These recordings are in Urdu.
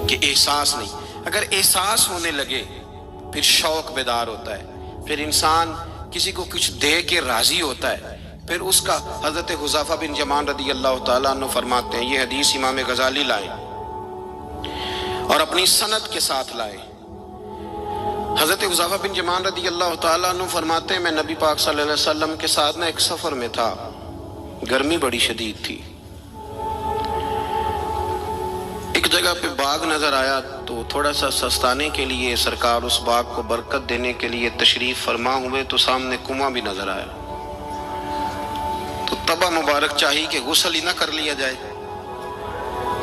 کہ احساس نہیں. اگر احساس ہونے لگے پھر شوق بیدار ہوتا ہے، پھر انسان کسی کو کچھ دے کے راضی ہوتا ہے. پھر اس کا حضرت حذیفہ بن یمان رضی اللہ تعالیٰ عنہ فرماتے ہیں، یہ حدیث امام غزالی لائے اور اپنی سند کے ساتھ لائے. حضرت حذیفہ بن یمان رضی اللہ تعالیٰ عنہ فرماتے ہیں، میں نبی پاک صلی اللہ علیہ وسلم کے ساتھ ایک سفر میں تھا، گرمی بڑی شدید تھی. ایک جگہ پہ باغ نظر آیا تو تھوڑا سا سستانے کے لیے سرکار اس باغ کو برکت دینے کے لیے تشریف فرما ہوئے تو سامنے کنواں بھی نظر آیا. تو تبا مبارک چاہی کہ غسل ہی نہ کر لیا جائے.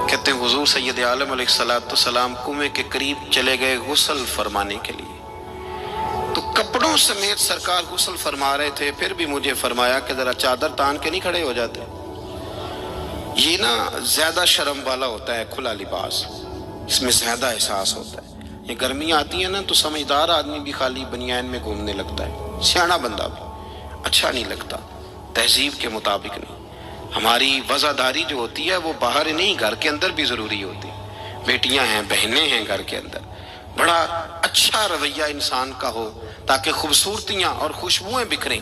کہتے ہیں حضور سید عالم علیہ السلام کنویں کے قریب چلے گئے غسل فرمانے کے لیے. تو کپڑوں سمیت سرکار غسل فرما رہے تھے، پھر بھی مجھے فرمایا کہ ذرا چادر تان کے نہیں کھڑے ہو جاتے. یہ نا زیادہ شرم والا ہوتا ہے کھلا لباس، اس میں زیادہ احساس ہوتا ہے. یہ گرمیاں آتی ہیں نا تو سمجھدار آدمی بھی خالی بنیان میں گھومنے لگتا ہے، سیاںا بندہ بھی اچھا نہیں لگتا، تہذیب کے مطابق نہیں. ہماری وزاداری جو ہوتی ہے وہ باہر نہیں، گھر کے اندر بھی ضروری ہوتی. بیٹیاں ہیں، بہنیں ہیں گھر کے اندر، بڑا اچھا رویہ انسان کا ہو تاکہ خوبصورتیاں اور خوشبوئیں بکھریں.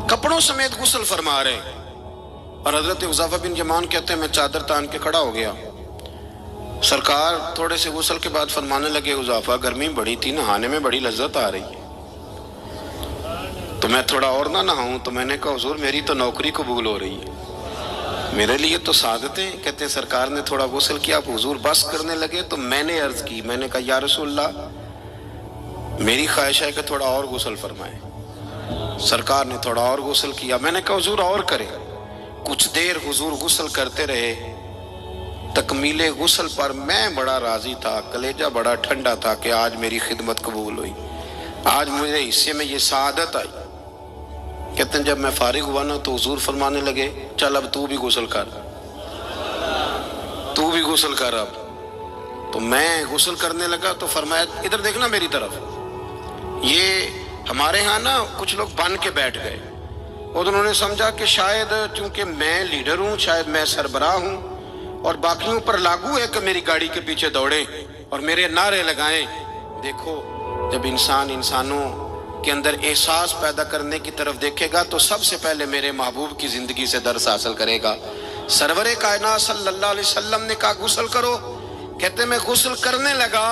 کپڑوں سمیت غسل فرما رہے ہیں اور حضرت حذیفہ بن یمان کہتے ہیں میں چادر تان کے کھڑا ہو گیا. سرکار تھوڑے سے غسل کے بعد فرمانے لگے، حذیفہ گرمی بڑی تھی، نہانے میں بڑی لذت آ رہی ہے، تو میں تھوڑا اور نہ نہاؤں. تو میں نے کہا حضور میری تو نوکری قبول ہو رہی ہے، میرے لیے تو سعادتیں. کہتے ہیں سرکار نے تھوڑا غسل کیا، اب حضور بس کرنے لگے تو میں نے عرض کی، میں نے کہا یا رسول اللہ میری خواہش ہے کہ تھوڑا اور غسل فرمائیں. سرکار نے تھوڑا اور غسل کیا. میں نے کہا حضور اور کرے. کچھ دیر حضور غسل کرتے رہے. تکمیل غسل پر میں بڑا راضی تھا، کلیجہ بڑا ٹھنڈا تھا کہ آج میری خدمت قبول ہوئی، آج میرے حصے میں یہ سعادت آئی. کہتے ہیں جب میں فارغ ہوا نا تو حضور فرمانے لگے چل اب تو بھی غسل کر، تو بھی غسل کر اب. تو میں غسل کرنے لگا تو فرمایا ادھر دیکھنا میری طرف. یہ ہمارے ہاں نا کچھ لوگ بن کے بیٹھ گئے اور انہوں نے سمجھا کہ شاید چونکہ میں لیڈر ہوں، شاید میں سربراہ ہوں اور باقیوں پر لاگو ہے کہ میری گاڑی کے پیچھے دوڑیں اور میرے نعرے لگائیں. دیکھو جب انسان انسانوں کے اندر احساس پیدا کرنے کی طرف دیکھے گا تو سب سے پہلے میرے محبوب کی زندگی سے درس حاصل کرے گا. سرور کائنات صلی اللہ علیہ وسلم نے کہا غسل کرو. کہتے میں غسل کرنے لگا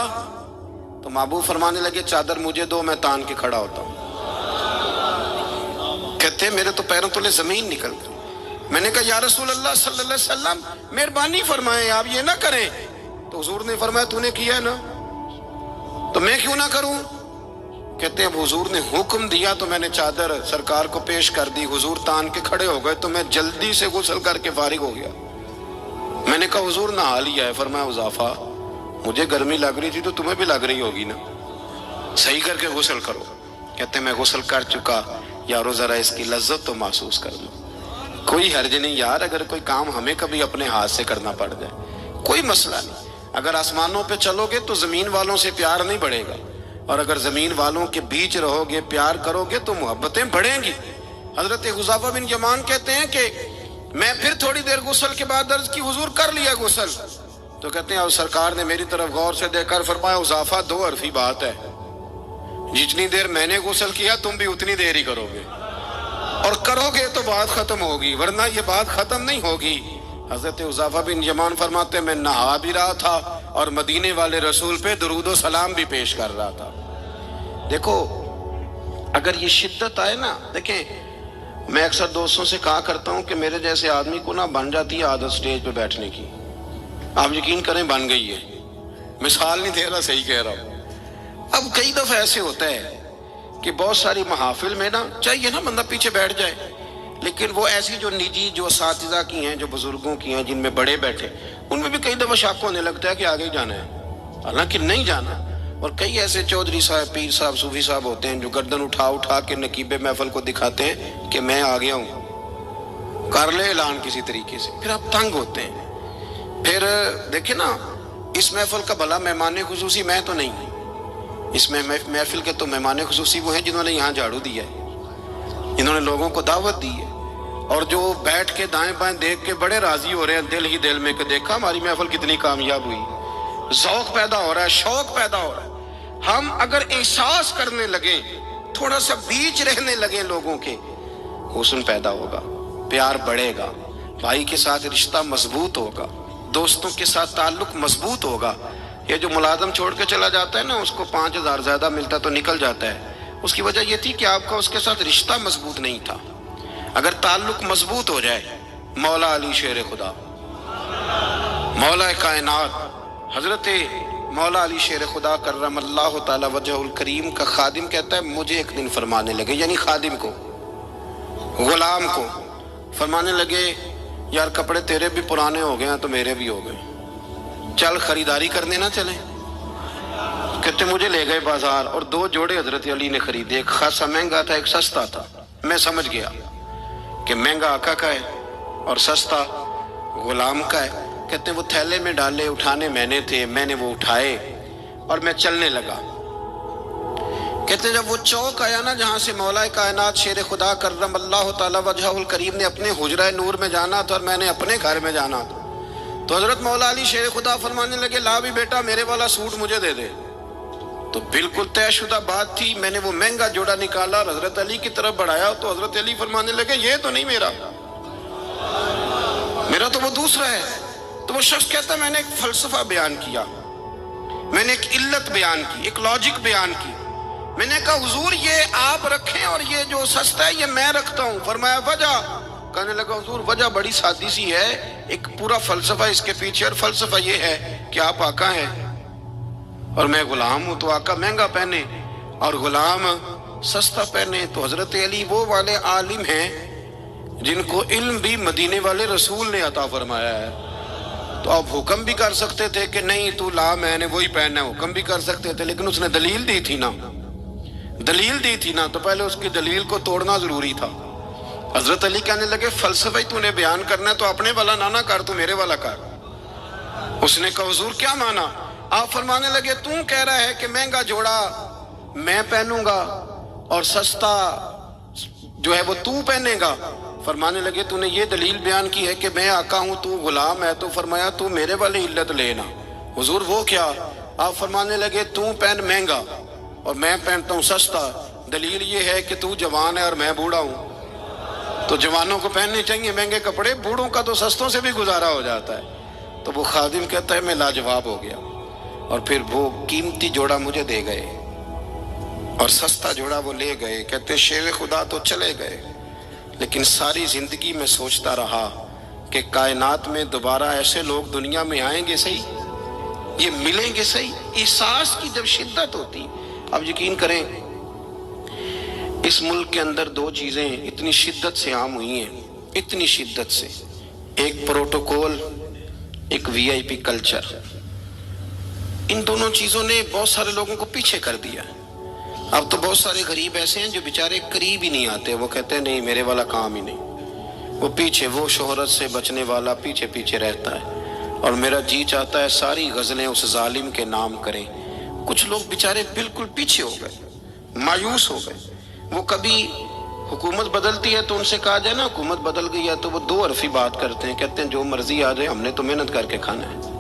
تو محبوب فرمانے لگے چادر مجھے دو، میں تان کے کھڑا ہوتا ہوں. کہتے میرے تو پیروں تلے زمین نکل گئی. میں نے کہا یا رسول اللہ صلی اللہ علیہ وسلم مہربانی فرمائیں آپ یہ نہ کریں. تو حضور نے فرمایا تو نے کیا ہے نا تو میں کیوں نہ کروں. کہتے ہیں اب حضور نے حکم دیا تو میں نے چادر سرکار کو پیش کر دی. حضور تان کے کھڑے ہو گئے تو میں جلدی سے غسل کر کے فارغ ہو گیا. میں نے کہا حضور نہا لیا ہے. فرمایا حذیفہ مجھے گرمی لگ رہی تھی تو تمہیں بھی لگ رہی ہوگی نا، صحیح کر کے غسل کرو. کہتے میں غسل کر چکا، یارو ذرا اس کی لذت تو محسوس کر لو. کوئی حرج نہیں یار، اگر کوئی کام ہمیں کبھی اپنے ہاتھ سے کرنا پڑ جائے کوئی مسئلہ نہیں. اگر آسمانوں پہ چلو گے تو زمین والوں سے پیار نہیں بڑھے گا، اور اگر زمین والوں کے بیچ رہو گے پیار کرو گے تو محبتیں بڑھیں گی. حضرت حذیفہ بن یمان کہتے ہیں کہ میں پھر تھوڑی دیر غسل کے بعد عرض کی حضور کر لیا غسل. تو کہتے ہیں اور سرکار نے میری طرف غور سے دیکھ کر فرمایا حذیفہ دو حرفی بات ہے، جتنی دیر میں نے غسل کیا تم بھی اتنی دیر ہی کرو گے، اور کرو گے تو بات ختم ہوگی ورنہ یہ بات ختم نہیں ہوگی. حضرت حذیفہ بن یمان فرماتے میں نہا بھی رہا تھا اور مدینے والے رسول پہ درود و سلام بھی پیش کر رہا تھا. دیکھو اگر یہ شدت آئے نا، دیکھیں میں اکثر دوستوں سے کہا کرتا ہوں کہ میرے جیسے آدمی کو نا بن جاتی ہے عادت سٹیج پہ بیٹھنے کی. آپ یقین کریں بن گئی ہے، مثال نہیں دے رہا، صحیح کہہ رہا ہوں. اب کئی دفعہ ایسے ہوتا ہے کہ بہت ساری محافل میں نا چاہیے نا بندہ پیچھے بیٹھ جائے، لیکن وہ ایسی جو نجی جو اساتذہ کی ہیں، جو بزرگوں کی ہیں، جن میں بڑے بیٹھے، ان میں بھی کئی دفعہ شک ہونے لگتا ہے کہ آگے ہی جانا ہے، حالانکہ نہیں جانا. اور کئی ایسے چودھری صاحب، پیر صاحب، صوفی صاحب ہوتے ہیں جو گردن اٹھا کے نقیب محفل کو دکھاتے ہیں کہ میں آ گیا ہوں، کر لے اعلان کسی طریقے سے. پھر آپ تنگ ہوتے ہیں. پھر دیکھیں نا اس محفل کا بھلا مہمان خصوصی میں تو نہیں ہوں، اس میں محفل کے تو مہمان خصوصی وہ ہیں جنہوں نے یہاں جھاڑو دیا ہے، انہوں نے لوگوں کو دعوت دی ہے، اور جو بیٹھ کے دائیں بائیں دیکھ کے بڑے راضی ہو رہے ہیں دل ہی دل میں کہ دیکھا ہماری محفل کتنی کامیاب ہوئی. ذوق پیدا ہو رہا ہے، شوق پیدا ہو رہا ہے۔ ہم اگر احساس کرنے لگیں، تھوڑا سا بیچ رہنے لگیں لوگوں کے، حسن پیدا ہوگا، پیار بڑھے گا، بھائی کے ساتھ رشتہ مضبوط ہوگا، دوستوں کے ساتھ تعلق مضبوط ہوگا۔ یہ جو ملازم چھوڑ کے چلا جاتا ہے نا، اس کو 5,000 زیادہ ملتا تو نکل جاتا ہے، اس کی وجہ یہ تھی کہ آپ کا اس کے ساتھ رشتہ مضبوط نہیں تھا۔ اگر تعلق مضبوط ہو جائے، مولا علی شیر خدا، مولا کائنات حضرت مولا علی شیر خدا کرم اللہ تعالی وجہ الکریم کا خادم کہتا ہے، مجھے ایک دن فرمانے لگے، یعنی خادم کو، غلام کو فرمانے لگے، یار کپڑے تیرے بھی پرانے ہو گئے ہیں تو میرے بھی ہو گئے، چل خریداری کرنے نہ چلیں۔ کہتے مجھے لے گئے بازار اور 2 جوڑے حضرت علی نے خریدے، ایک خاصا مہنگا تھا، ایک سستا تھا۔ میں سمجھ گیا کہ مہنگا آقا کا ہے اور سستا غلام کا ہے۔ کہتے ہیں وہ تھیلے میں ڈالے، اٹھانے میں نے تھے، میں نے وہ اٹھائے اور میں چلنے لگا۔ کہتے ہیں جب وہ چوک آیا نا جہاں سے مولا کائنات شیر خدا کرم اللہ تعالی وجہ الکریم نے اپنے حجرہ نور میں جانا تھا اور میں نے اپنے گھر میں جانا تھا، تو حضرت مولا علی شیر خدا فرمانے لگے، لا بھی بیٹا میرے والا سوٹ مجھے دے دے۔ تو بالکل طے شدہ بات تھی، میں نے وہ مہنگا جوڑا نکالا اور حضرت علی کی طرف بڑھایا، تو حضرت علی فرمانے لگے، یہ تو نہیں میرا تو وہ دوسرا ہے۔ تو وہ شخص کہتا ہے میں نے ایک فلسفہ بیان کیا، میں نے ایک علت بیان کی، ایک لاجک بیان کی۔ میں نے کہا حضور یہ آپ رکھیں اور یہ جو سستا ہے یہ میں رکھتا ہوں۔ فرمایا وجہ؟ کہنے لگا حضور وجہ بڑی سادی سی ہے، ایک پورا فلسفہ اس کے پیچھے، اور فلسفہ یہ ہے کہ آپ آقا ہیں اور میں غلام ہوں، تو آقا مہنگا پہنے اور غلام سستا پہنے۔ تو حضرت علی وہ والے عالم ہیں جن کو علم بھی مدینے والے رسول نے عطا فرمایا ہے۔ تو آپ حکم بھی کر سکتے تھے کہ نہیں تو لا، میں نے وہی پہنا ہے، حکم بھی کر سکتے تھے، لیکن اس نے دلیل دی تھی نا، دلیل دی تھی نا، تو پہلے اس کی دلیل کو توڑنا ضروری تھا۔ حضرت علی کہنے لگے فلسفہ ہی تو نے بیان کرنا ہے تو اپنے والا نہ کر، تو میرے والا کر۔ اس نے کہا حضور کیا مانا؟ آپ فرمانے لگے تو کہہ رہا ہے کہ مہنگا جوڑا میں پہنوں گا اور سستا جو ہے وہ تو پہنے گا۔ فرمانے لگے تو نے یہ دلیل بیان کی ہے کہ میں آقا ہوں تو غلام ہے، تو فرمایا تو میرے والی علت لینا۔ حضور وہ کیا؟ آپ فرمانے لگے تو پہن مہنگا اور میں پہنتا ہوں سستا، دلیل یہ ہے کہ تو جوان ہے اور میں بوڑھا ہوں، تو جوانوں کو پہننے چاہیے مہنگے کپڑے، بوڑھوں کا تو سستوں سے بھی گزارا ہو جاتا ہے۔ تو وہ خادم کہتا ہے میں لاجواب ہو گیا، اور پھر وہ قیمتی جوڑا مجھے دے گئے اور سستا جوڑا وہ لے گئے۔ کہتے شیر خدا تو چلے گئے، لیکن ساری زندگی میں سوچتا رہا کہ کائنات میں دوبارہ ایسے لوگ دنیا میں آئیں گے صحیح، یہ ملیں گے صحیح۔ احساس کی جب شدت ہوتی، اب یقین کریں اس ملک کے اندر 2 چیزیں اتنی شدت سے عام ہوئی ہیں، اتنی شدت سے، ایک پروٹوکول، ایک VIP کلچر۔ ان دونوں چیزوں نے بہت سارے لوگوں کو پیچھے کر دیا۔ اب تو بہت سارے غریب ایسے ہیں جو بیچارے قریب ہی نہیں آتے، وہ کہتے ہیں نہیں میرے والا کام ہی نہیں، وہ پیچھے، وہ شہرت سے بچنے والا پیچھے پیچھے رہتا ہے، اور میرا جی چاہتا ہے ساری غزلیں اس ظالم کے نام کریں۔ کچھ لوگ بیچارے بالکل پیچھے ہو گئے، مایوس ہو گئے۔ وہ کبھی حکومت بدلتی ہے تو ان سے کہا جائے نا حکومت بدل گئی ہے، تو وہ 2 حرفی بات کرتے ہیں، کہتے ہیں جو مرضی آ جائے ہم نے تو محنت کر کے کھانا ہے،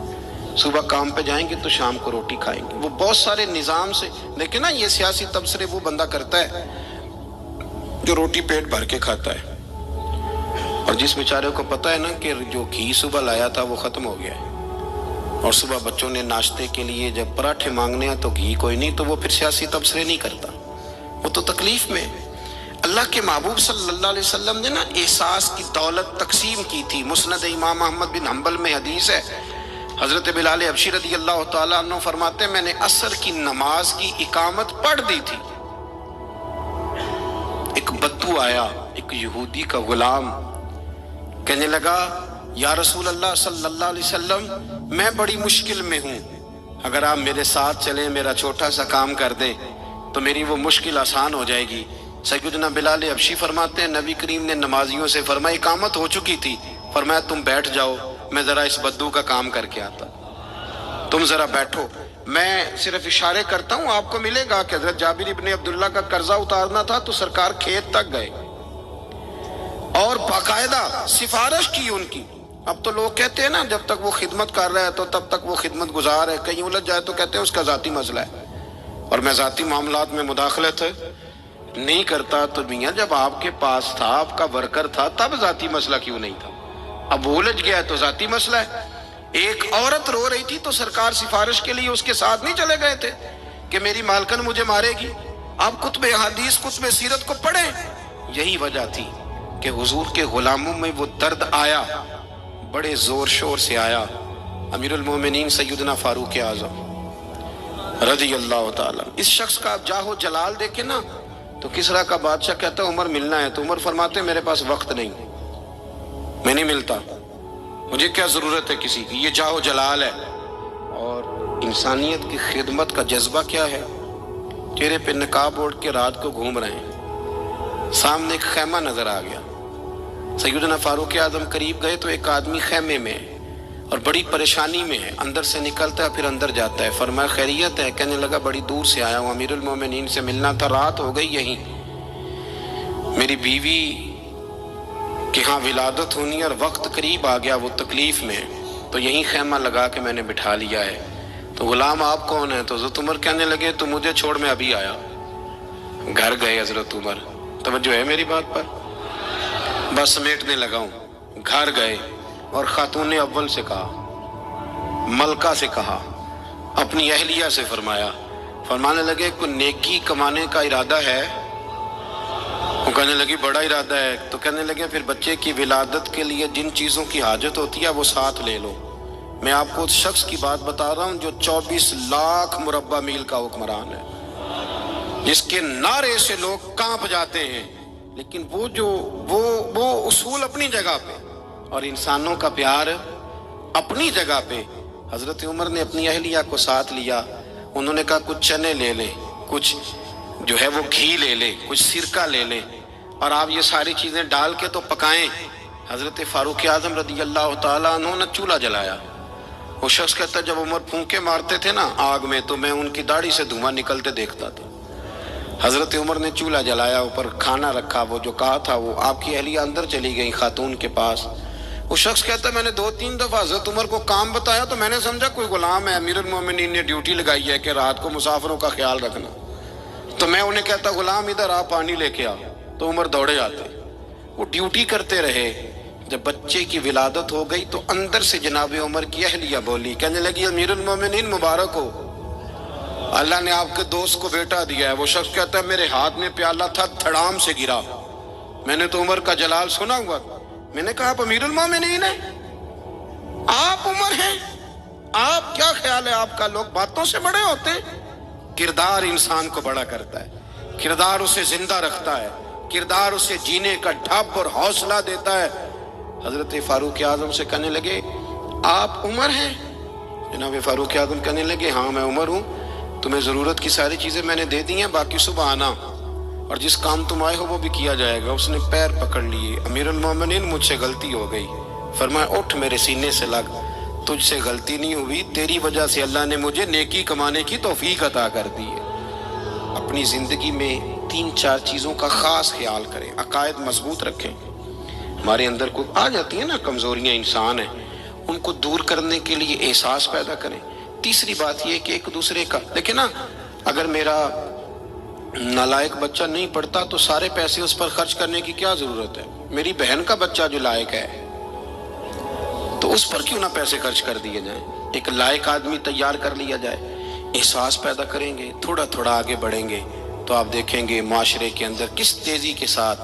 صبح کام پہ جائیں گے تو شام کو روٹی کھائیں گے۔ وہ بہت سارے نظام سے دیکھیں نا، یہ سیاسی تبصرے وہ بندہ کرتا ہے جو روٹی پیٹ بھر کے کھاتا ہے، اور جس بیچارے کو پتہ ہے نا کہ جو گھی صبح لایا تھا وہ ختم ہو گیا ہے، اور صبح بچوں نے ناشتے کے لیے جب پراٹھے مانگنے ہیں تو گھی کوئی نہیں، تو وہ پھر سیاسی تبصرے نہیں کرتا، وہ تو تکلیف میں۔ اللہ کے محبوب صلی اللہ علیہ وسلم نے نا احساس کی دولت تقسیم کی تھی۔ مسند امام احمد بن حنبل میں حدیث ہے، حضرت بلال حبشی رضی اللہ تعالیٰ عنہ فرماتے ہیں میں نے عصر کی نماز کی اقامت پڑھ دی تھی، ایک بدو آیا، ایک یہودی کا غلام، کہنے لگا یا رسول اللہ صلی اللہ علیہ وسلم میں بڑی مشکل میں ہوں، اگر آپ میرے ساتھ چلیں، میرا چھوٹا سا کام کر دیں تو میری وہ مشکل آسان ہو جائے گی۔ سیدنا بلال حبشی فرماتے ہیں نبی کریم نے نمازیوں سے فرمایا اقامت ہو چکی تھی، فرمایا تم بیٹھ جاؤ، میں ذرا اس بدو کا کام کر کے آتا، تم ذرا بیٹھو، میں صرف اشارے کرتا ہوں، آپ کو ملے گا کہ حضرت جابر ابن عبداللہ کا قرضہ اتارنا تھا تو سرکار کھیت تک گئے اور باقاعدہ سفارش کی ان کی، اب تو لوگ کہتے ہیں نا جب تک وہ خدمت کر رہا ہے تو تب تک وہ خدمت گزار ہے، کہیں الجھ جائے تو کہتے ہیں اس کا ذاتی مسئلہ ہے، اور میں ذاتی معاملات میں مداخلت نہیں کرتا۔ تو میاں جب آپ کے پاس تھا، آپ کا ورکر تھا، تب ذاتی مسئلہ کیوں نہیں تھا؟ اب وہ الجھ گیا ہے تو ذاتی مسئلہ ہے۔ ایک عورت رو رہی تھی تو سرکار سفارش کے لیے اس کے ساتھ نہیں چلے گئے تھے کہ میری مالکن مجھے مارے گی؟ آپ کتب حدیث کتب سیرت کو پڑھیں۔ یہی وجہ تھی کہ حضور کے غلاموں میں وہ درد آیا، بڑے زور شور سے آیا۔ امیر المومنین سیدنا فاروق اعظم رضی اللہ تعالیٰ، اس شخص کا جاہ و جلال دیکھیں نا تو کسرا کا بادشاہ کہتا ہے عمر ملنا ہے، تو عمر فرماتے ہیں میرے پاس وقت نہیں، میں نہیں ملتا، مجھے کیا ضرورت ہے کسی کی، یہ جاہ و جلال ہے۔ اور انسانیت کی خدمت کا جذبہ کیا ہے؟ چہرے پہ نقاب اوڑھ کے رات کو گھوم رہے ہیں، سامنے ایک خیمہ نظر آ گیا، سیدنا فاروق اعظم قریب گئے تو ایک آدمی خیمے میں ہے اور بڑی پریشانی میں ہے، اندر سے نکلتا ہے پھر اندر جاتا ہے۔ فرمایا خیریت ہے؟ کہنے لگا بڑی دور سے آیا ہوں، امیر المومنین سے ملنا تھا، رات ہو گئی، یہیں میری بیوی کہ ہاں ولادت ہونی اور وقت قریب آ گیا، وہ تکلیف میں، تو یہیں خیمہ لگا کے میں نے بٹھا لیا ہے۔ تو غلام آپ کون ہیں؟ تو حضرت عمر کہنے لگے تو مجھے چھوڑ میں ابھی آیا۔ گھر گئے حضرت عمر، توجہ ہے میری بات پر؟ بس سمیٹنے لگا ہوں۔ گھر گئے اور خاتون اول سے کہا، ملکہ سے کہا، اپنی اہلیہ سے فرمایا، فرمانے لگے کوئی نیکی کمانے کا ارادہ ہے؟ وہ کہنے لگی بڑا ارادہ ہے۔ تو کہنے لگے پھر بچے کی ولادت کے لیے جن چیزوں کی حاجت ہوتی ہے وہ ساتھ لے لو۔ میں آپ کو اس شخص کی بات بتا رہا ہوں جو 24 لاکھ مربع میل کا حکمران ہے، جس کے نعرے سے لوگ کانپ جاتے ہیں، لیکن وہ اصول اپنی جگہ پہ اور انسانوں کا پیار اپنی جگہ پہ۔ حضرت عمر نے اپنی اہلیہ کو ساتھ لیا، انہوں نے کہا کچھ چنے لے لیں، کچھ جو ہے وہ گھی لے لیں، کچھ سرکہ لے لیں، اور آپ یہ ساری چیزیں ڈال کے تو پکائیں۔ حضرت فاروق اعظم رضی اللہ تعالیٰ عنہ نے چولہا جلایا۔ وہ شخص کہتا ہے جب عمر پھونکے مارتے تھے نا آگ میں تو میں ان کی داڑھی سے دھواں نکلتے دیکھتا تھا۔ حضرت عمر نے چولہا جلایا، اوپر کھانا رکھا، وہ جو کہا تھا وہ آپ کی اہلیہ اندر چلی گئی خاتون کے پاس۔ وہ شخص کہتا ہے میں نے 2-3 دفعہ حضرت عمر کو کام بتایا تو میں نے سمجھا کوئی غلام ہے، امیر المومنین نے ڈیوٹی لگائی ہے کہ رات کو مسافروں کا خیال رکھنا، تو میں انہیں کہتا غلام ادھر آ پانی لے کے آ، تو عمر دوڑے آتے، وہ ڈیوٹی کرتے رہے۔ جب بچے کی ولادت ہو گئی تو اندر سے جناب عمر کی اہلیہ بولی، کہنے لگی امیر المومنین مبارک ہو، اللہ نے آپ کے دوست کو بیٹا دیا ہے۔ وہ شخص کہتا ہے میرے ہاتھ میں پیالہ تھا، دھڑام سے گرا، میں نے تو عمر کا جلال سنا ہوا، میں نے کہا آپ امیر المومنین ہیں، آپ عمر ہیں، آپ کیا خیال ہے آپ کا؟ لوگ باتوں سے بڑے ہوتے ہیں، کردار انسان کو بڑا کرتا ہے، کردار اسے زندہ رکھتا ہے، کردار اسے جینے کا ڈھب اور حوصلہ دیتا ہے۔ حضرت فاروق اعظم سے کہنے لگے آپ عمر ہیں؟ جناب فاروق اعظم کہنے لگے ہاں میں عمر ہوں، تمہیں ضرورت کی ساری چیزیں میں نے دے دی ہیں، باقی صبح آنا اور جس کام تم آئے ہو وہ بھی کیا جائے گا۔ اس نے پیر پکڑ لیے، امیر المومنین مجھ سے غلطی ہو گئی۔ فرمایا اٹھ میرے سینے سے لگ، تجھ سے غلطی نہیں ہوئی، تیری وجہ سے اللہ نے مجھے نیکی کمانے کی توفیق عطا کر دی ہے۔ اپنی زندگی میں 3-4 چیزوں کا خاص خیال کریں، عقائد مضبوط رکھیں۔ ہمارے اندر کوئی آ جاتی ہیں نا کمزوریاں، انسان ہیں، ان کو دور کرنے کے لیے احساس پیدا کریں۔ تیسری بات یہ کہ ایک دوسرے کا دیکھیں نا، اگر میرا نالائق بچہ نہیں پڑھتا تو سارے پیسے اس پر خرچ کرنے کی کیا ضرورت ہے؟ میری بہن کا بچہ جو لائق ہے تو اس پر کیوں نہ پیسے خرچ کر دیے جائیں، ایک لائق آدمی تیار کر لیا جائے۔ احساس پیدا کریں گے، تھوڑا تھوڑا آگے بڑھیں گے تو آپ دیکھیں گے معاشرے کے اندر کس تیزی کے ساتھ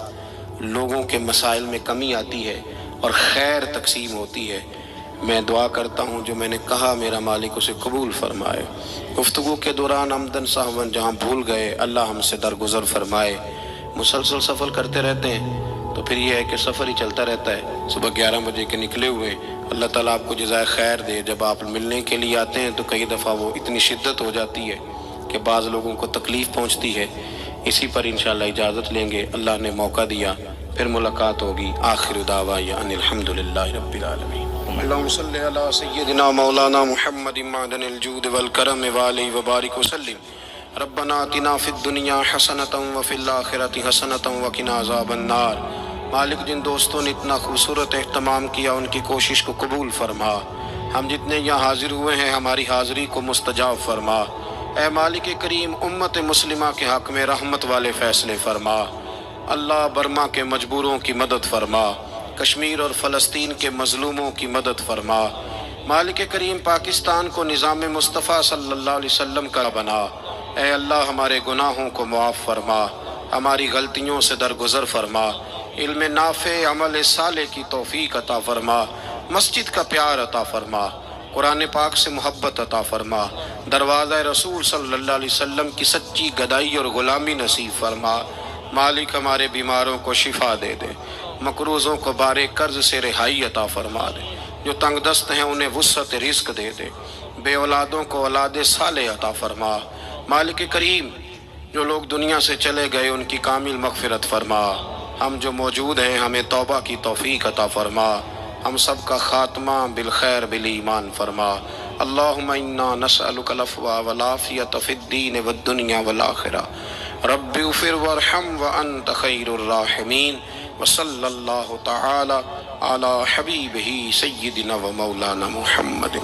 لوگوں کے مسائل میں کمی آتی ہے اور خیر تقسیم ہوتی ہے۔ میں دعا کرتا ہوں جو میں نے کہا میرا مالک اسے قبول فرمائے۔ گفتگو کے دوران عمدن سہون جہاں بھول گئے اللہ ہم سے درگزر فرمائے۔ مسلسل سفر کرتے رہتے ہیں تو پھر یہ ہے کہ سفر ہی چلتا رہتا ہے۔ صبح 11 بجے کے نکلے ہوئے، اللہ تعالیٰ آپ کو جزائے خیر دے۔ جب آپ ملنے کے لیے آتے ہیں تو کئی دفعہ وہ اتنی شدت ہو جاتی ہے کہ بعض لوگوں کو تکلیف پہنچتی ہے۔ اسی پر انشاءاللہ اجازت لیں گے، اللہ نے موقع دیا، پھر ملاقات ہوگی۔ آخر دعوانا ان الحمدللہ رب العالمین۔ اللہم صلی علی سیدنا مولانا محمد معدن الجود والکرم وآلہ وبارک وسلم۔ ربنا آتنا فی الدنیا حسنۃ وفی الآخرۃ حسنۃ وقنا عذاب النار۔ مالک جن دوستوں نے اتنا خوبصورت اہتمام کیا ان کی کوشش کو قبول فرما، ہم جتنے یہاں حاضر ہوئے ہیں ہماری حاضری کو مستجاب فرما۔ اے مالک کریم، امت مسلمہ کے حق میں رحمت والے فیصلے فرما۔ اللہ برما کے مجبوروں کی مدد فرما، کشمیر اور فلسطین کے مظلوموں کی مدد فرما۔ مالک کریم، پاکستان کو نظام مصطفیٰ صلی اللہ علیہ وسلم کا بنا۔ اے اللہ ہمارے گناہوں کو معاف فرما، ہماری غلطیوں سے درگزر فرما، علم نافع عمل صالح کی توفیق عطا فرما، مسجد کا پیار عطا فرما، قرآن پاک سے محبت عطا فرما، دروازہ رسول صلی اللہ علیہ وسلم کی سچی گدائی اور غلامی نصیب فرما۔ مالک ہمارے بیماروں کو شفا دے دے، مقروضوں کو بارے قرض سے رہائی عطا فرما دے، جو تنگ دست ہیں انہیں وسعت رزق دے دے، بے اولادوں کو اولاد صالح عطا فرما۔ مالک کریم، جو لوگ دنیا سے چلے گئے ان کی کامل مغفرت فرما، ہم جو موجود ہیں ہمیں توبہ کی توفیق عطا فرما، ہم سب کا خاتمہ بالخیر بالایمان فرما۔ اللہم انا نسألک العفو والعافیۃ فی الدین والدنیا والآخرہ، رب اغفر وارحم وانت خیر الراحمین، وصلی اللہ تعالی علی حبیبہ سیدنا و مولانا محمد۔